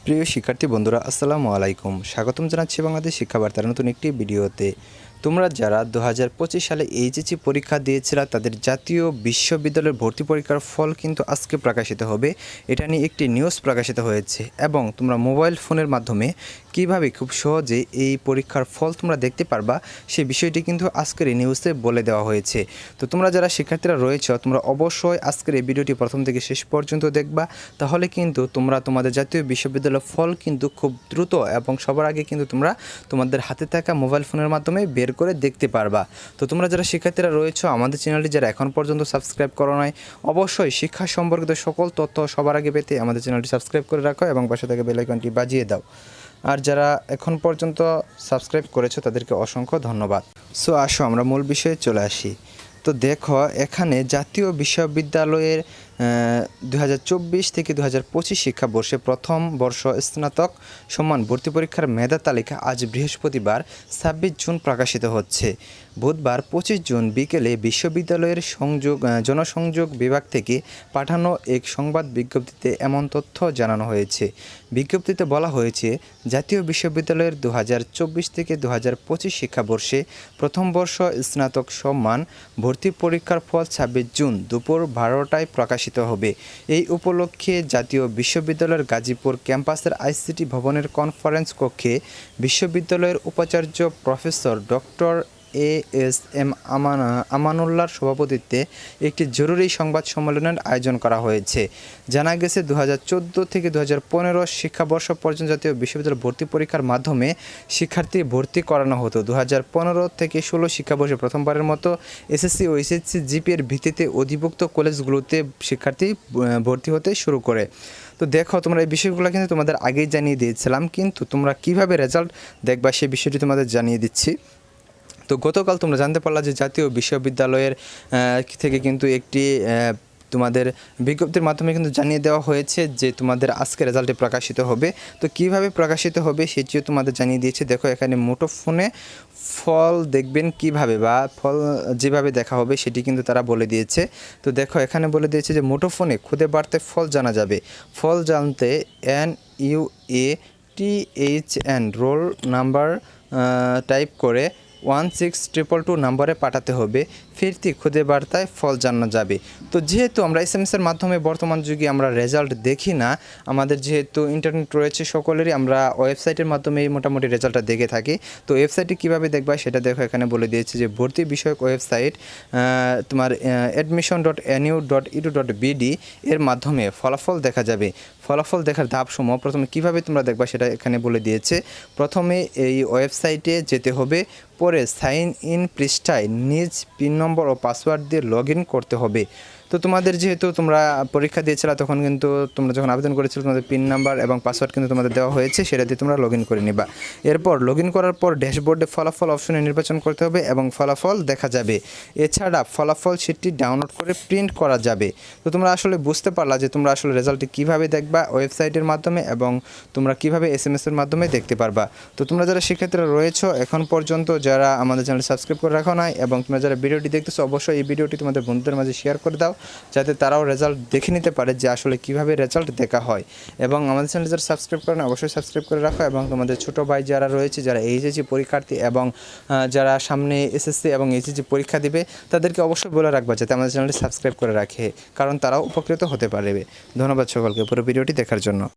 প্রিয় শিক্ষার্থী বন্ধুরা আসসালামু আলাইকুম। স্বাগতম জানাচ্ছি বাংলাদেশ শিক্ষা বার্তার নতুন একটি ভিডিওতে। তোমরা যারা 2025 সালে এইচএসসি পরীক্ষা দিয়েছিলা তাদের জাতীয় বিশ্ববিদ্যালয়ের ভর্তি পরীক্ষার ফল কিন্তু আজকে প্রকাশিত হবে। এটা নিয়ে একটি নিউজ প্রকাশিত হয়েছে এবং তোমরা মোবাইল ফোনের মাধ্যমে কিভাবে খুব সহজে এই পরীক্ষার ফল তোমরা দেখতে পারবা সেই বিষয়টি কিন্তু আজকের এই নিউজে বলে দেওয়া হয়েছে। তো তোমরা যারা শিক্ষার্থীরা রয়েছে তোমরা অবশ্যই আজকের এই ভিডিওটি প্রথম থেকে শেষ পর্যন্ত দেখবা, তাহলে কিন্তু তোমরা তোমাদের জাতীয় বিশ্ববিদ্যালয়ের ফল কিন্তু খুব দ্রুত এবং সবার আগে কিন্তু তোমরা তোমাদের হাতে থাকা মোবাইল ফোনের মাধ্যমে বের করে দেখতে পারবা। তো তোমরা যারা শিক্ষার্থীরা রয়েছে আমাদের চ্যানেলটি যারা এখন পর্যন্ত সাবস্ক্রাইব করো নাই, অবশ্যই শিক্ষা সম্পর্কিত সকল তথ্য সবার আগে পেতে আমাদের চ্যানেলটি সাবস্ক্রাইব করে রাখো এবং পাশে থাকা বেল আইকনটি বাজিয়ে দাও। আর যারা এখন পর্যন্ত সাবস্ক্রাইব করেছো তাদেরকে অসংখ্য ধন্যবাদ। সো আসো আমরা মূল বিষয়ে চলে আসি। তো দেখো এখানে জাতীয় বিশ্ববিদ্যালয়ের 2024 থেকে 2025 শিক্ষাবর্ষে প্রথম বর্ষ স্নাতক সম্মান ভর্তি পরীক্ষার মেধা তালিকা আজ বৃহস্পতিবার 26 জুন প্রকাশিত হচ্ছে। বুধবার 25 জুন বিকেলে বিশ্ববিদ্যালয়ের জনসংযোগ বিভাগ থেকে পাঠানো এক সংবাদ বিজ্ঞপ্তিতে এমন তথ্য জানানো হয়েছে। বিজ্ঞপ্তিতে বলা হয়েছে, জাতীয় বিশ্ববিদ্যালয়ের 2024 থেকে 2025 শিক্ষাবর্ষে প্রথম বর্ষ স্নাতক সম্মান ভর্তি পরীক্ষার ফল 26 জুন দুপুর 12টায় প্রকাশিত হবে। এই উপলক্ষে জাতীয় বিশ্ববিদ্যালয়ের গাজীপুর ক্যাম্পাসের আইসিটি ভবনের কনফারেন্স কক্ষে বিশ্ববিদ্যালয়ের উপাচার্য প্রফেসর ডক্টর এস.এম. আমানুল্লাহর সভাপতিত্বে একটি জরুরি সংবাদ সম্মেলনের আয়োজন করা হয়েছে। জানা গেছে 2014 থেকে 2015 শিক্ষাবর্ষ পর্যন্ত জাতীয় বিশ্ববিদ্যালয় ভর্তি পরীক্ষার মাধ্যমে শিক্ষার্থী ভর্তি করানো হতো। 2015 থেকে 16 শিক্ষাবর্ষে প্রথমবারের মতো এসএসসি ও এইচএসসি জিপিএর ভিত্তিতে অধিভুক্ত কলেজগুলোতে শিক্ষার্থী ভর্তি হতে শুরু করে। তো দেখো তোমরা এই বিষয়গুলো কিন্তু তোমাদের আগেই জানিয়ে দিয়েছিলাম, কিন্তু তোমরা কিভাবে রেজাল্ট দেখবা সেই বিষয়টি তোমাদের জানিয়ে দিচ্ছি। তো গতকাল তোমরা জানতে পারলা যে জাতীয় বিশ্ববিদ্যালয়ের থেকে কিন্তু একটি তোমাদের বিজ্ঞপ্তির মাধ্যমে কিন্তু জানিয়ে দেওয়া হয়েছে যে তোমাদের আজকে রেজাল্টে প্রকাশিত হবে। তো কিভাবে প্রকাশিত হবে সেটিও তোমাদের জানিয়ে দিয়েছে। দেখো এখানে মুঠোফোনে ফল দেখবেন কিভাবে, বা ফল যেভাবে দেখা হবে সেটি কিন্তু তারা বলে দিয়েছে। তো দেখো এখানে বলে দিয়েছে যে মুঠোফোনে খুদে বার্তায় ফল জানা যাবে। ফল জানতে NUATHN রোল নাম্বার টাইপ করে 16222 নম্বরে পাঠাতে হবে। ফিরতি খুদে বার্তায় ফল জানা যাবে। তো যেহেতু আমরা এসএমএসের মাধ্যমে বর্তমান যুগে আমরা রেজাল্ট দেখি না, আমাদের যেহেতু ইন্টারনেট রয়েছে সকলেরই, আমরা ওয়েবসাইটের মাধ্যমে মোটামুটি রেজাল্টটা দেখে থাকি। তো ওয়েবসাইটে কীভাবে দেখবা সেটা দেখো এখানে বলে দিয়েছে যে ভর্তি বিষয়ক ওয়েবসাইট তোমার admission.nu.edu.bd এর মাধ্যমে ফলাফল দেখা যাবে। ফলাফল দেখার ধাপসমূহ প্রথমে কিভাবে তোমরা দেখবা সেটা এখানে বলে দিয়েছে। প্রথমে এই ওয়েবসাইটে যেতে হবে, পরে সাইন ইন পৃষ্ঠায় নিজ পিন নম্বর ও পাসওয়ার্ড দিয়ে লগ ইন করতে হবে। তো তোমাদের যেহেতু তোমরা পরীক্ষা দিয়েছিলে তখন কিন্তু তোমরা যখন আবেদন করেছিলে তোমাদের পিন নাম্বার এবং পাসওয়ার্ড কিন্তু তোমাদের দেওয়া হয়েছে, সেটা দিয়ে তোমরা লগ ইন করে নিবা। এরপর লগ ইন করার পর ড্যাশবোর্ডে ফলাফল অপশনে নির্বাচন করতে হবে এবং ফলাফল দেখা যাবে। এছাড়া ফলাফল শিটটি ডাউনলোড করে প্রিন্ট করা যাবে। তো তোমরা আসলে বুঝতে পারলা যে তোমরা আসলে রেজাল্টটি কীভাবে দেখবা ওয়েবসাইটের মাধ্যমে, এবং তোমরা কীভাবে এসএমএসের মাধ্যমে দেখতে পারবা। তো তোমরা যারা শিক্ষার্থীরা রয়েছো এখন পর্যন্ত যারা আমাদের চ্যানেল সাবস্ক্রাইব করে রাখো নাই এবং তোমরা যারা ভিডিওটি দেখতেছো অবশ্যই এই ভিডিওটি তোমাদের বন্ধুদের মাঝে শেয়ার করে দাও, যাতে তারাও রেজাল্ট দেখে নিতে পারে যে আসলে কিভাবে রেজাল্ট দেখা হয়। এবং আমাদের চ্যানেল যারা সাবস্ক্রাইব করে না অবশ্যই সাবস্ক্রাইব করে রাখো, এবং তোমাদের ছোটো ভাই যারা রয়েছে যারা এইচএসসি পরীক্ষার্থী এবং যারা সামনে এসএসসি এবং এইচএসসি পরীক্ষা দিবে তাদেরকে অবশ্যই বলে রাখবা যাতে আমাদের চ্যানেলটি সাবস্ক্রাইব করে রাখে, কারণ তারাও উপকৃত হতে পারবে। ধন্যবাদ সকলকে পুরো ভিডিওটি দেখার জন্য।